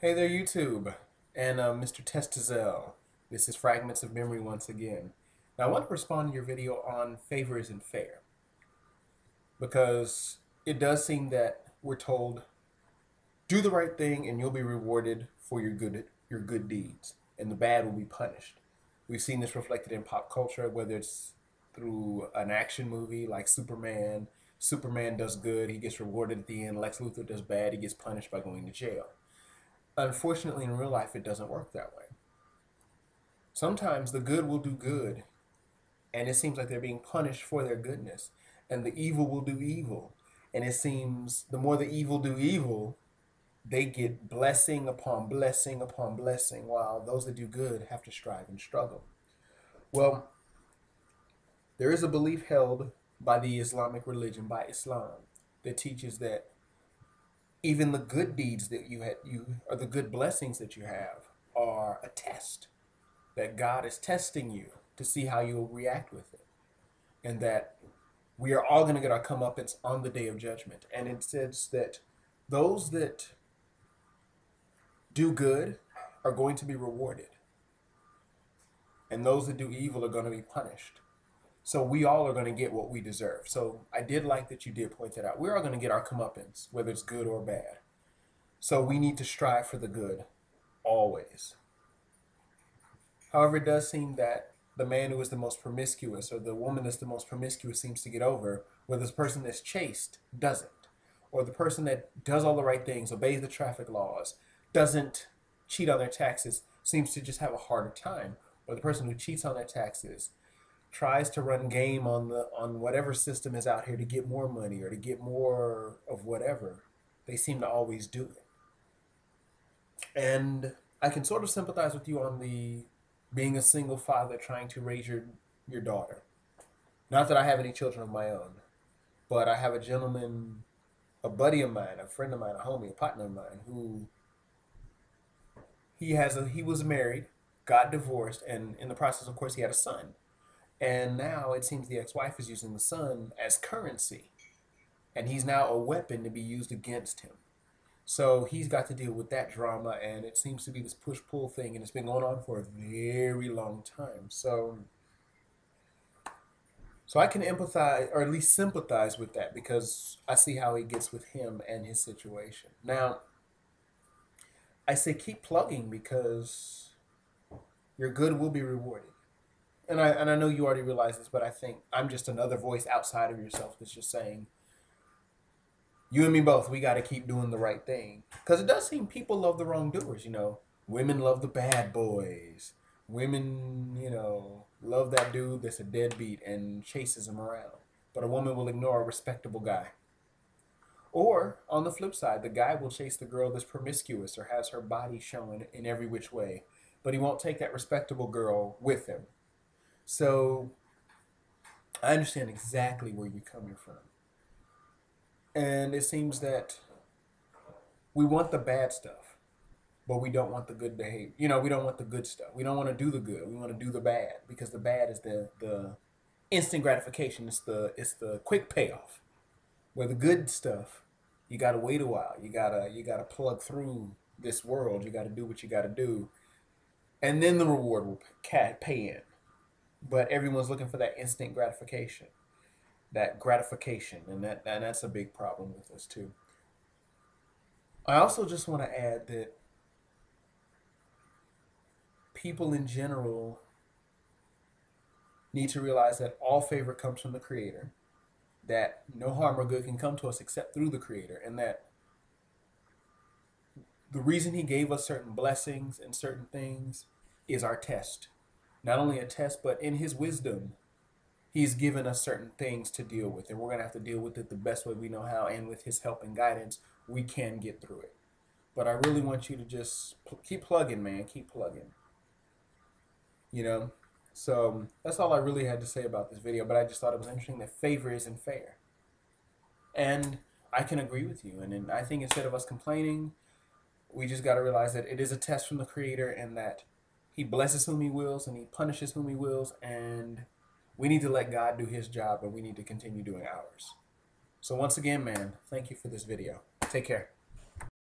Hey there, YouTube, and Mr. Testizel. This is Fragments of Memory once again. Now, I want to respond to your video on favor isn't fair because it does seem that we're told do the right thing and you'll be rewarded for your good deeds, and the bad will be punished. We've seen this reflected in pop culture, whether it's through an action movie like Superman. Superman does good, he gets rewarded at the end. Lex Luthor does bad, he gets punished by going to jail. Unfortunately, in real life, it doesn't work that way. Sometimes the good will do good, and it seems like they're being punished for their goodness, and the evil will do evil. And it seems the more the evil do evil, they get blessing upon blessing upon blessing, while those that do good have to strive and struggle. Well, there is a belief held by the Islamic religion, by Islam, that teaches that even the good deeds that you or the good blessings that you have are a test, that God is testing you to see how you'll react with it, and that we are all going to get our comeuppance on the day of judgment. And it says that those that do good are going to be rewarded, and those that do evil are going to be punished. So we all are going to get what we deserve. So I did like that you did point that out. We're all going to get our comeuppance, whether it's good or bad. So we need to strive for the good always. However, it does seem that the man who is the most promiscuous or the woman that's the most promiscuous seems to get over, where this person that's chaste doesn't. Or the person that does all the right things, obeys the traffic laws, doesn't cheat on their taxes, seems to just have a harder time. Or the person who cheats on their taxes tries to run game on whatever system is out here to get more money or to get more of whatever. They seem to always do it. And I can sort of sympathize with you on the being a single father trying to raise your daughter. Not that I have any children of my own, but I have a gentleman, a buddy of mine, a friend of mine, a homie, a partner of mine, who he was married, got divorced, and in the process, of course, he had a son. And now it seems the ex-wife is using the son as currency, and he's now a weapon to be used against him. So he's got to deal with that drama, and it seems to be this push-pull thing, and it's been going on for a very long time. So I can empathize, or at least sympathize with that, because I see how he gets with him and his situation. Now, I say keep plugging because your good will be rewarded. And I know you already realize this, but I think I'm just another voice outside of yourself that's just saying, you and me both, we got to keep doing the right thing. Because it does seem people love the wrongdoers, you know. Women love the bad boys. Women, love that dude that's a deadbeat and chases him around. But a woman will ignore a respectable guy. Or, on the flip side, the guy will chase the girl that's promiscuous or has her body shown in every which way. But he won't take that respectable girl with him. So, I understand exactly where you're coming from. And it seems that we want the bad stuff, but we don't want the good behavior. We don't want the good stuff. We don't want to do the good. We want to do the bad because the bad is the instant gratification. It's the quick payoff. Where the good stuff, you gotta wait a while. You gotta plug through this world. You gotta do what you gotta do, and then the reward will pay in. But everyone's looking for that instant gratification. And that's a big problem with us too. I also just want to add that people in general need to realize that all favor comes from the Creator, that no harm or good can come to us except through the Creator, and that the reason He gave us certain blessings and certain things is our test. Not only a test, but in His wisdom, He's given us certain things to deal with, and we're going to have to deal with it the best way we know how, and with His help and guidance, we can get through it. But I really want you to just keep plugging, man. Keep plugging. So that's all I really had to say about this video, but I just thought it was interesting that favor isn't fair. And I can agree with you, and I think instead of us complaining, we just got to realize that it is a test from the Creator, and that He blesses whom He wills, and He punishes whom He wills, and we need to let God do His job, but we need to continue doing ours. So once again, man, thank you for this video. Take care.